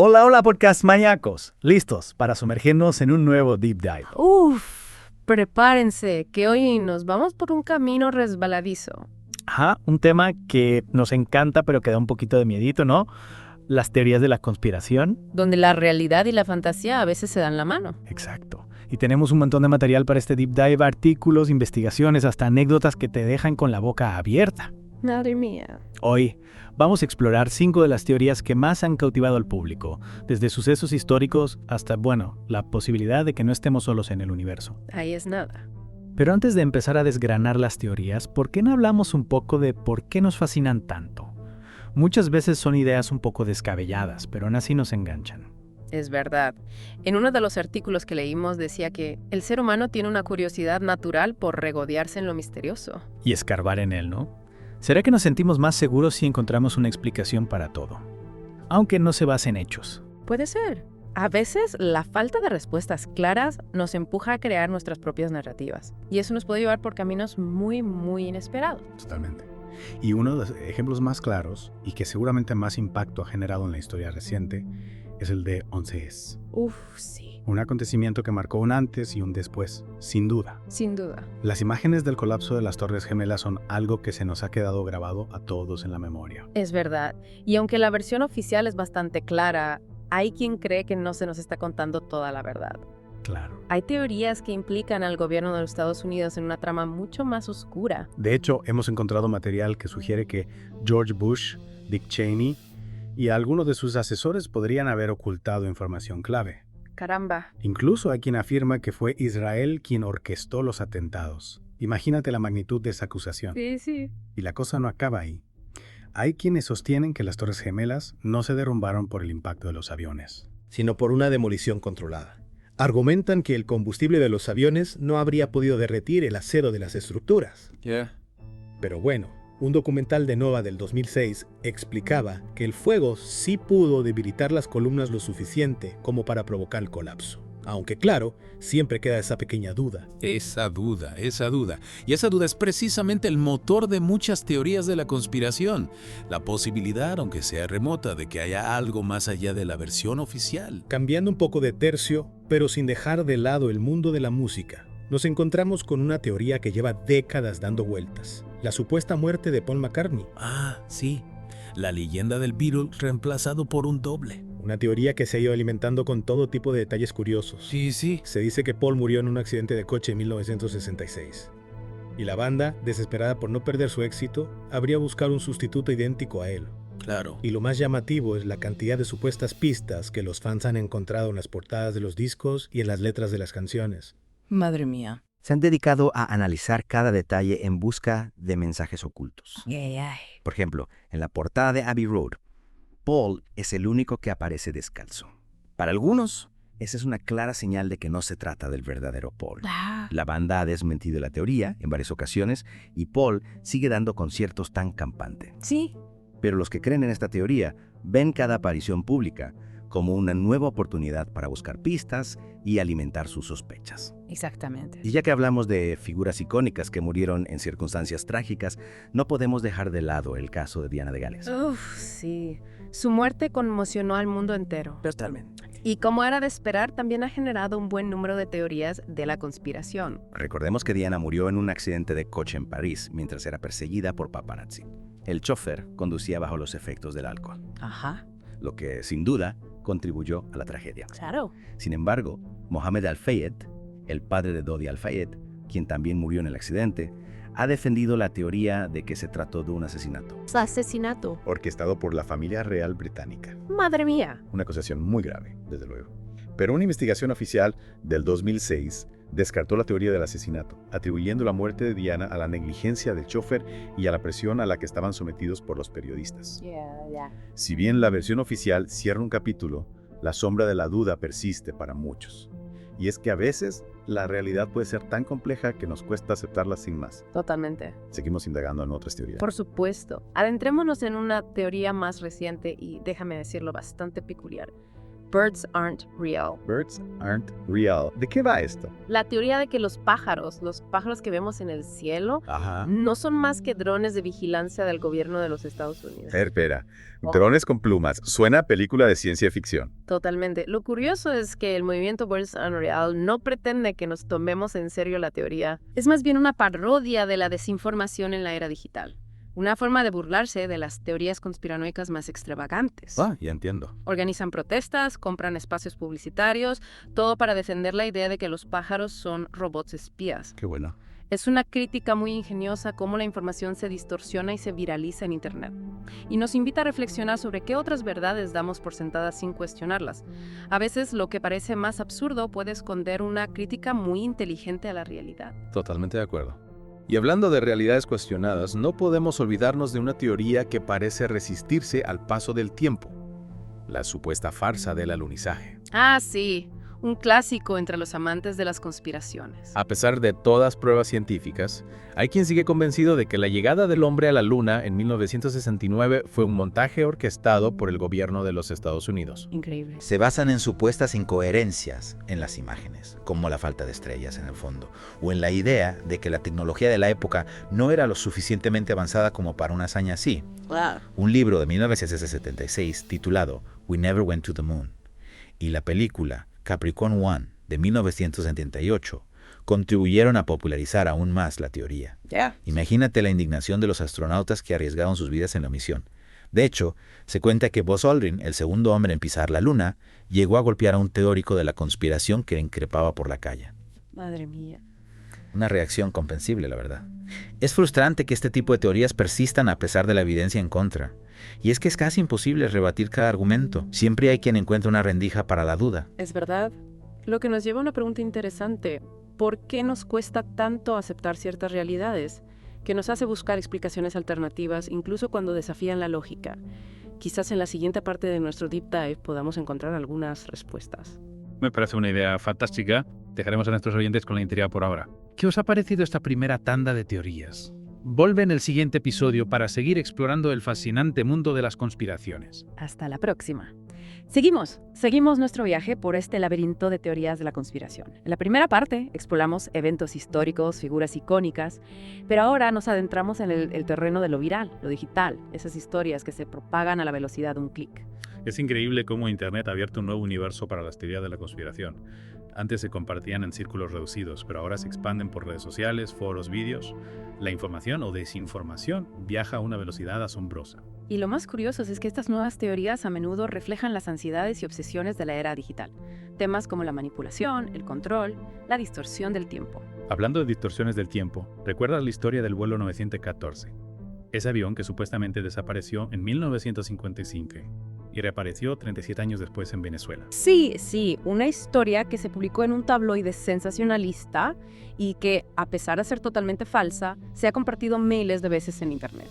Hola, hola podcast maníacos, listos para sumergirnos en un nuevo Deep Dive. Prepárense, que hoy nos vamos por un camino resbaladizo. Ajá, un tema que nos encanta pero que da un poquito de miedito, ¿no? Las teorías de la conspiración. Donde la realidad y la fantasía a veces se dan la mano. Exacto. Y tenemos un montón de material para este Deep Dive, artículos, investigaciones, hasta anécdotas que te dejan con la boca abierta. Madre mía. Hoy vamos a explorar 5 de las teorías que más han cautivado al público, desde sucesos históricos hasta, la posibilidad de que no estemos solos en el universo. Ahí es nada. Pero antes de empezar a desgranar las teorías, ¿por qué no hablamos un poco de por qué nos fascinan tanto? Muchas veces son ideas un poco descabelladas, pero aún así nos enganchan. Es verdad. En uno de los artículos que leímos decía que el ser humano tiene una curiosidad natural por regodearse en lo misterioso. Y escarbar en él, ¿no? ¿Será que nos sentimos más seguros si encontramos una explicación para todo? Aunque no se base en hechos. Puede ser. A veces la falta de respuestas claras nos empuja a crear nuestras propias narrativas. Y eso nos puede llevar por caminos muy, muy inesperados. Totalmente. Y uno de los ejemplos más claros, y que seguramente más impacto ha generado en la historia reciente, es el de 11S. Sí. Un acontecimiento que marcó un antes y un después, sin duda. Sin duda. Las imágenes del colapso de las Torres Gemelas son algo que se nos ha quedado grabado a todos en la memoria. Es verdad. Y aunque la versión oficial es bastante clara, hay quien cree que no se nos está contando toda la verdad. Claro. Hay teorías que implican al gobierno de los Estados Unidos en una trama mucho más oscura. De hecho, hemos encontrado material que sugiere que George Bush, Dick Cheney y algunos de sus asesores podrían haber ocultado información clave. Caramba. Incluso hay quien afirma que fue Israel quien orquestó los atentados. Imagínate la magnitud de esa acusación. Sí. Y la cosa no acaba ahí. Hay quienes sostienen que las Torres Gemelas no se derrumbaron por el impacto de los aviones, sino por una demolición controlada. Argumentan que el combustible de los aviones no habría podido derretir el acero de las estructuras. Pero bueno, un documental de Nova del 2006 explicaba que el fuego sí pudo debilitar las columnas lo suficiente como para provocar el colapso. Aunque claro, siempre queda esa pequeña duda. Esa duda. Y esa duda es precisamente el motor de muchas teorías de la conspiración. La posibilidad, aunque sea remota, de que haya algo más allá de la versión oficial. Cambiando un poco de tercio, pero sin dejar de lado el mundo de la música, nos encontramos con una teoría que lleva décadas dando vueltas. La supuesta muerte de Paul McCartney. Sí. La leyenda del Beatle reemplazado por un doble. Una teoría que se ha ido alimentando con todo tipo de detalles curiosos. Sí. Se dice que Paul murió en un accidente de coche en 1966. Y la banda, desesperada por no perder su éxito, habría buscado un sustituto idéntico a él. Claro. Y lo más llamativo es la cantidad de supuestas pistas que los fans han encontrado en las portadas de los discos y en las letras de las canciones. Madre mía. Se han dedicado a analizar cada detalle en busca de mensajes ocultos. Por ejemplo, en la portada de Abbey Road, Paul es el único que aparece descalzo. Para algunos, esa es una clara señal de que no se trata del verdadero Paul. La banda ha desmentido la teoría en varias ocasiones y Paul sigue dando conciertos tan campante. Sí. Pero los que creen en esta teoría ven cada aparición pública como una nueva oportunidad para buscar pistas y alimentar sus sospechas. Exactamente. Y ya que hablamos de figuras icónicas que murieron en circunstancias trágicas, no podemos dejar de lado el caso de Diana de Gales. Sí. Su muerte conmocionó al mundo entero. Totalmente. Y como era de esperar, también ha generado un buen número de teorías de la conspiración. Recordemos que Diana murió en un accidente de coche en París mientras era perseguida por paparazzi. El chofer conducía bajo los efectos del alcohol. Lo que, sin duda, contribuyó a la tragedia. Claro. Sin embargo, Mohamed Al-Fayed, el padre de Dodi Al-Fayed, quien también murió en el accidente, ha defendido la teoría de que se trató de un asesinato. Asesinato. Orquestado por la familia real británica. Madre mía. Una acusación muy grave, desde luego. Pero una investigación oficial del 2006 descartó la teoría del asesinato, atribuyendo la muerte de Diana a la negligencia del chofer y a la presión a la que estaban sometidos por los periodistas. Si bien la versión oficial cierra un capítulo, la sombra de la duda persiste para muchos. Y es que a veces la realidad puede ser tan compleja que nos cuesta aceptarla sin más. Totalmente. Seguimos indagando en otras teorías. Por supuesto. Adentrémonos en una teoría más reciente y, déjame decirlo, bastante peculiar. Birds Aren't Real. Birds aren't real. ¿De qué va esto? La teoría de que los pájaros que vemos en el cielo, Ajá. no son más que drones de vigilancia del gobierno de los Estados Unidos. Espera. Drones con plumas. Suena a película de ciencia ficción. Totalmente. Lo curioso es que el movimiento Birds Aren't Real no pretende que nos tomemos en serio la teoría. Es más bien una parodia de la desinformación en la era digital. Una forma de burlarse de las teorías conspiranoicas más extravagantes. Ya entiendo. Organizan protestas, compran espacios publicitarios, todo para defender la idea de que los pájaros son robots espías. Qué bueno. Es una crítica muy ingeniosa a cómo la información se distorsiona y se viraliza en Internet. Y nos invita a reflexionar sobre qué otras verdades damos por sentadas sin cuestionarlas. A veces lo que parece más absurdo puede esconder una crítica muy inteligente a la realidad. Totalmente de acuerdo. Y hablando de realidades cuestionadas, no podemos olvidarnos de una teoría que parece resistirse al paso del tiempo: la supuesta farsa del alunizaje. Ah, sí, un clásico entre los amantes de las conspiraciones. A pesar de todas pruebas científicas, hay quien sigue convencido de que la llegada del hombre a la Luna en 1969 fue un montaje orquestado por el gobierno de los Estados Unidos. Increíble. Se basan en supuestas incoherencias en las imágenes, como la falta de estrellas en el fondo, o en la idea de que la tecnología de la época no era lo suficientemente avanzada como para una hazaña así. Wow. Un libro de 1976 titulado We Never Went to the Moon y la película Capricorn One de 1978 contribuyeron a popularizar aún más la teoría. Imagínate la indignación de los astronautas que arriesgaron sus vidas en la misión. De hecho, se cuenta que Buzz Aldrin, el segundo hombre en pisar la Luna, llegó a golpear a un teórico de la conspiración que le increpaba por la calle. Madre mía. Una reacción comprensible, la verdad. Es frustrante que este tipo de teorías persistan a pesar de la evidencia en contra. Y es que es casi imposible rebatir cada argumento. Siempre hay quien encuentra una rendija para la duda. Es verdad. Lo que nos lleva a una pregunta interesante. ¿Por qué nos cuesta tanto aceptar ciertas realidades? Que nos hace buscar explicaciones alternativas, incluso cuando desafían la lógica. Quizás en la siguiente parte de nuestro Deep Dive podamos encontrar algunas respuestas. Me parece una idea fantástica. Dejaremos a nuestros oyentes con la intriga por ahora. ¿Qué os ha parecido esta primera tanda de teorías? Vuelve en el siguiente episodio para seguir explorando el fascinante mundo de las conspiraciones. Hasta la próxima. Seguimos nuestro viaje por este laberinto de teorías de la conspiración. En la primera parte exploramos eventos históricos, figuras icónicas, pero ahora nos adentramos en el terreno de lo viral, lo digital, esas historias que se propagan a la velocidad de un clic. Es increíble cómo Internet ha abierto un nuevo universo para las teorías de la conspiración. Antes se compartían en círculos reducidos, pero ahora se expanden por redes sociales, foros, vídeos. La información o desinformación viaja a una velocidad asombrosa. Y lo más curioso es que estas nuevas teorías a menudo reflejan las ansiedades y obsesiones de la era digital. Temas como la manipulación, el control, la distorsión del tiempo. Hablando de distorsiones del tiempo, ¿recuerdas la historia del vuelo 914? Ese avión que supuestamente desapareció en 1955 y reapareció 37 años después en Venezuela. Sí, una historia que se publicó en un tabloide sensacionalista y que, a pesar de ser totalmente falsa, se ha compartido miles de veces en Internet.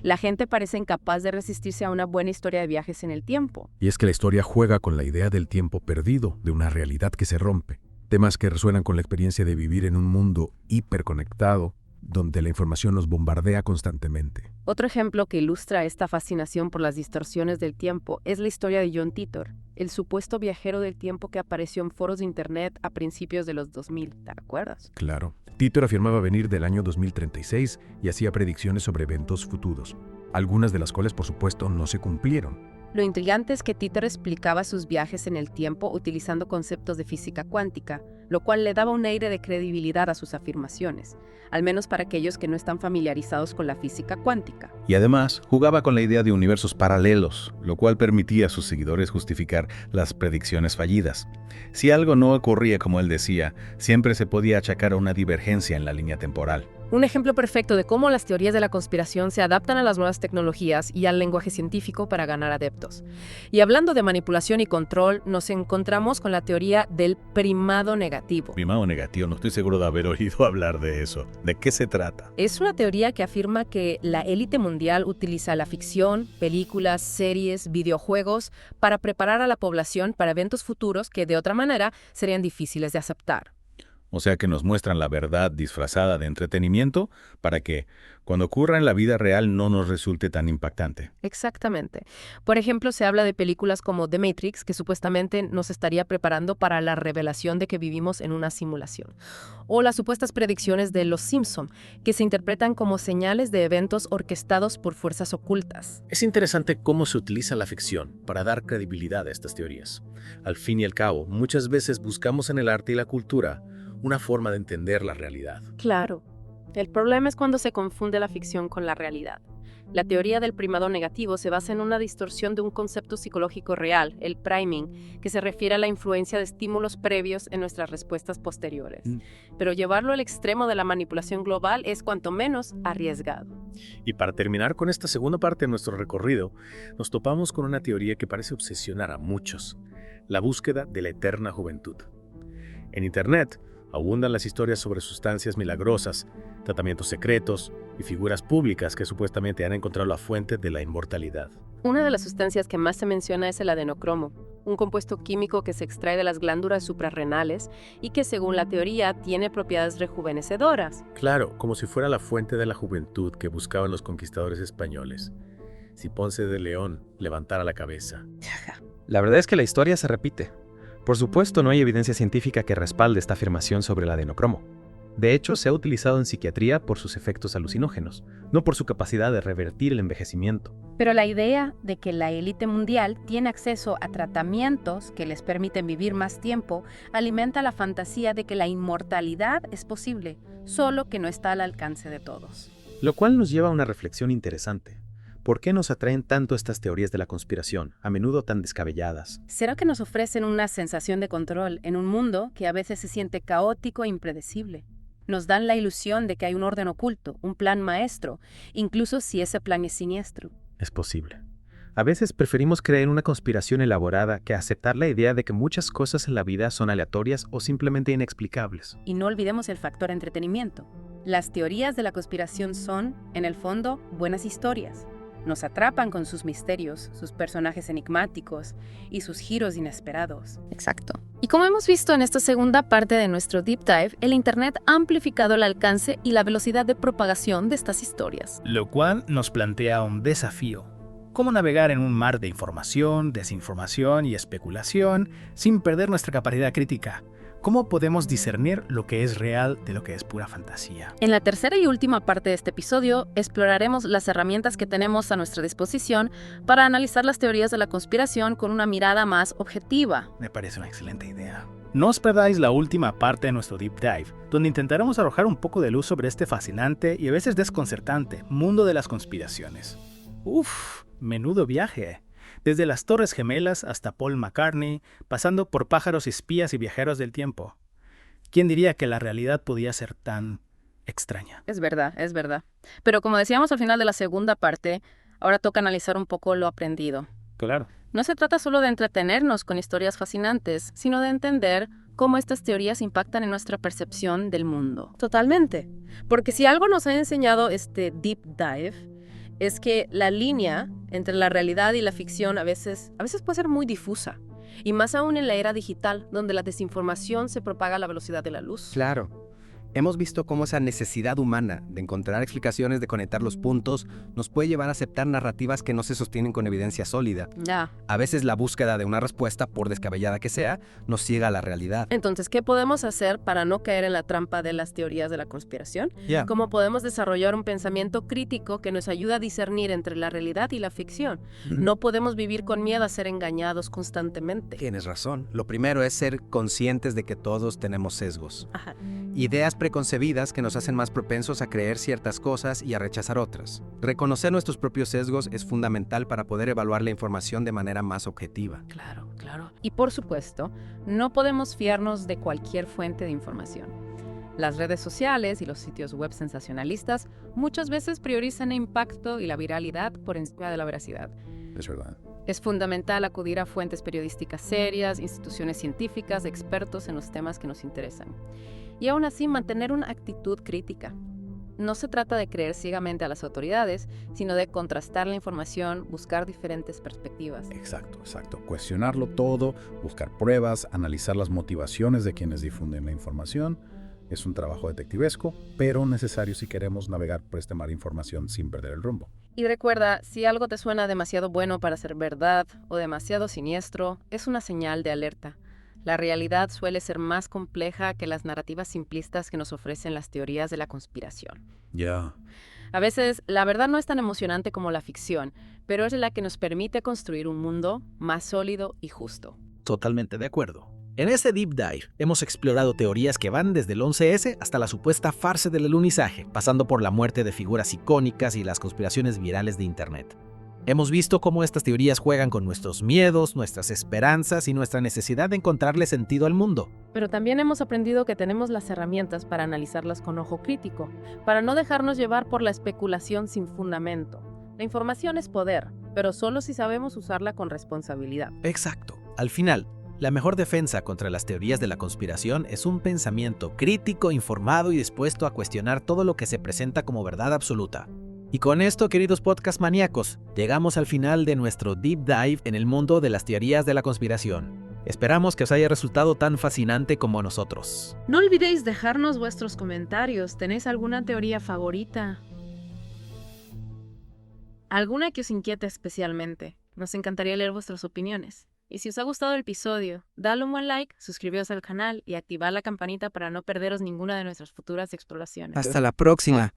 La gente parece incapaz de resistirse a una buena historia de viajes en el tiempo. Y es que la historia juega con la idea del tiempo perdido, de una realidad que se rompe. Temas que resuenan con la experiencia de vivir en un mundo hiperconectado, donde la información nos bombardea constantemente. Otro ejemplo que ilustra esta fascinación por las distorsiones del tiempo es la historia de John Titor, el supuesto viajero del tiempo que apareció en foros de Internet a principios de los 2000, ¿te acuerdas? Claro. Titor afirmaba venir del año 2036 y hacía predicciones sobre eventos futuros, algunas de las cuales, por supuesto, no se cumplieron. Lo intrigante es que Titor explicaba sus viajes en el tiempo utilizando conceptos de física cuántica, lo cual le daba un aire de credibilidad a sus afirmaciones, al menos para aquellos que no están familiarizados con la física cuántica. Y además, jugaba con la idea de universos paralelos, lo cual permitía a sus seguidores justificar las predicciones fallidas. Si algo no ocurría como él decía, siempre se podía achacar a una divergencia en la línea temporal. Un ejemplo perfecto de cómo las teorías de la conspiración se adaptan a las nuevas tecnologías y al lenguaje científico para ganar adeptos. Y hablando de manipulación y control, nos encontramos con la teoría del primado negativo. Primado negativo, no estoy seguro de haber oído hablar de eso. ¿De qué se trata? Es una teoría que afirma que la élite mundial utiliza la ficción, películas, series, videojuegos para preparar a la población para eventos futuros que de otra manera serían difíciles de aceptar. O sea que nos muestran la verdad disfrazada de entretenimiento para que, cuando ocurra en la vida real, no nos resulte tan impactante. Exactamente. Por ejemplo, se habla de películas como The Matrix, que supuestamente nos estaría preparando para la revelación de que vivimos en una simulación. O las supuestas predicciones de Los Simpson, que se interpretan como señales de eventos orquestados por fuerzas ocultas. Es interesante cómo se utiliza la ficción para dar credibilidad a estas teorías. Al fin y al cabo, muchas veces buscamos en el arte y la cultura una forma de entender la realidad. Claro. El problema es cuando se confunde la ficción con la realidad. La teoría del primado negativo se basa en una distorsión de un concepto psicológico real, el priming, que se refiere a la influencia de estímulos previos en nuestras respuestas posteriores. Pero llevarlo al extremo de la manipulación global es cuanto menos arriesgado. Y para terminar con esta segunda parte de nuestro recorrido, nos topamos con una teoría que parece obsesionar a muchos: la búsqueda de la eterna juventud. En Internet abundan las historias sobre sustancias milagrosas, tratamientos secretos y figuras públicas que supuestamente han encontrado la fuente de la inmortalidad. Una de las sustancias que más se menciona es el adenocromo, un compuesto químico que se extrae de las glándulas suprarrenales y que, según la teoría, tiene propiedades rejuvenecedoras. Claro, como si fuera la fuente de la juventud que buscaban los conquistadores españoles. Si Ponce de León levantara la cabeza. La verdad es que la historia se repite. Por supuesto, no hay evidencia científica que respalde esta afirmación sobre el adenocromo. De hecho, se ha utilizado en psiquiatría por sus efectos alucinógenos, no por su capacidad de revertir el envejecimiento. Pero la idea de que la élite mundial tiene acceso a tratamientos que les permiten vivir más tiempo alimenta la fantasía de que la inmortalidad es posible, solo que no está al alcance de todos. Lo cual nos lleva a una reflexión interesante. ¿Por qué nos atraen tanto estas teorías de la conspiración, a menudo tan descabelladas? ¿Será que nos ofrecen una sensación de control en un mundo que a veces se siente caótico e impredecible? Nos dan la ilusión de que hay un orden oculto, un plan maestro, incluso si ese plan es siniestro. Es posible. A veces preferimos creer en una conspiración elaborada que aceptar la idea de que muchas cosas en la vida son aleatorias o simplemente inexplicables. Y no olvidemos el factor entretenimiento. Las teorías de la conspiración son, en el fondo, buenas historias. Nos atrapan con sus misterios, sus personajes enigmáticos y sus giros inesperados. Exacto. Y como hemos visto en esta segunda parte de nuestro Deep Dive, el Internet ha amplificado el alcance y la velocidad de propagación de estas historias. Lo cual nos plantea un desafío. ¿Cómo navegar en un mar de información, desinformación y especulación sin perder nuestra capacidad crítica? ¿Cómo podemos discernir lo que es real de lo que es pura fantasía? En la tercera y última parte de este episodio, exploraremos las herramientas que tenemos a nuestra disposición para analizar las teorías de la conspiración con una mirada más objetiva. Me parece una excelente idea. No os perdáis la última parte de nuestro Deep Dive, donde intentaremos arrojar un poco de luz sobre este fascinante y a veces desconcertante mundo de las conspiraciones. ¡Uf! Menudo viaje. Desde las Torres Gemelas hasta Paul McCartney, pasando por pájaros espías y viajeros del tiempo. ¿Quién diría que la realidad podía ser tan extraña? Es verdad, es verdad. Pero como decíamos al final de la segunda parte, ahora toca analizar un poco lo aprendido. Claro. No se trata solo de entretenernos con historias fascinantes, sino de entender cómo estas teorías impactan en nuestra percepción del mundo. Totalmente. Porque si algo nos ha enseñado este Deep Dive, es que la línea entre la realidad y la ficción a veces puede ser muy difusa. Y más aún en la era digital, donde la desinformación se propaga a la velocidad de la luz. Claro. Hemos visto cómo esa necesidad humana de encontrar explicaciones, de conectar los puntos, nos puede llevar a aceptar narrativas que no se sostienen con evidencia sólida. Ya. A veces la búsqueda de una respuesta, por descabellada que sea, nos ciega a la realidad. Entonces, ¿qué podemos hacer para no caer en la trampa de las teorías de la conspiración? ¿Cómo podemos desarrollar un pensamiento crítico que nos ayude a discernir entre la realidad y la ficción? No podemos vivir con miedo a ser engañados constantemente. Tienes razón. Lo primero es ser conscientes de que todos tenemos sesgos. Ajá. Ideas preconcebidas que nos hacen más propensos a creer ciertas cosas y a rechazar otras. Reconocer nuestros propios sesgos es fundamental para poder evaluar la información de manera más objetiva. Claro, claro. Y por supuesto, no podemos fiarnos de cualquier fuente de información. Las redes sociales y los sitios web sensacionalistas muchas veces priorizan el impacto y la viralidad por encima de la veracidad. Es verdad. Es fundamental acudir a fuentes periodísticas serias, instituciones científicas, expertos en los temas que nos interesan. Y aún así mantener una actitud crítica. No se trata de creer ciegamente a las autoridades, sino de contrastar la información, buscar diferentes perspectivas. Exacto. Cuestionarlo todo, buscar pruebas, analizar las motivaciones de quienes difunden la información. Es un trabajo detectivesco, pero necesario si queremos navegar por este mar de información sin perder el rumbo. Y recuerda, si algo te suena demasiado bueno para ser verdad o demasiado siniestro, es una señal de alerta. La realidad suele ser más compleja que las narrativas simplistas que nos ofrecen las teorías de la conspiración. Ya. A veces, la verdad no es tan emocionante como la ficción, pero es la que nos permite construir un mundo más sólido y justo. Totalmente de acuerdo. En este Deep Dive hemos explorado teorías que van desde el 11S hasta la supuesta farsa del alunizaje, pasando por la muerte de figuras icónicas y las conspiraciones virales de Internet. Hemos visto cómo estas teorías juegan con nuestros miedos, nuestras esperanzas y nuestra necesidad de encontrarle sentido al mundo. Pero también hemos aprendido que tenemos las herramientas para analizarlas con ojo crítico, para no dejarnos llevar por la especulación sin fundamento. La información es poder, pero solo si sabemos usarla con responsabilidad. Exacto. Al final, la mejor defensa contra las teorías de la conspiración es un pensamiento crítico, informado y dispuesto a cuestionar todo lo que se presenta como verdad absoluta. Y con esto, queridos podcast maníacos, llegamos al final de nuestro Deep Dive en el mundo de las teorías de la conspiración. Esperamos que os haya resultado tan fascinante como a nosotros. No olvidéis dejarnos vuestros comentarios. ¿Tenéis alguna teoría favorita? ¿Alguna que os inquiete especialmente? Nos encantaría leer vuestras opiniones. Y si os ha gustado el episodio, dale un buen like, suscribiros al canal y activad la campanita para no perderos ninguna de nuestras futuras exploraciones. Hasta la próxima.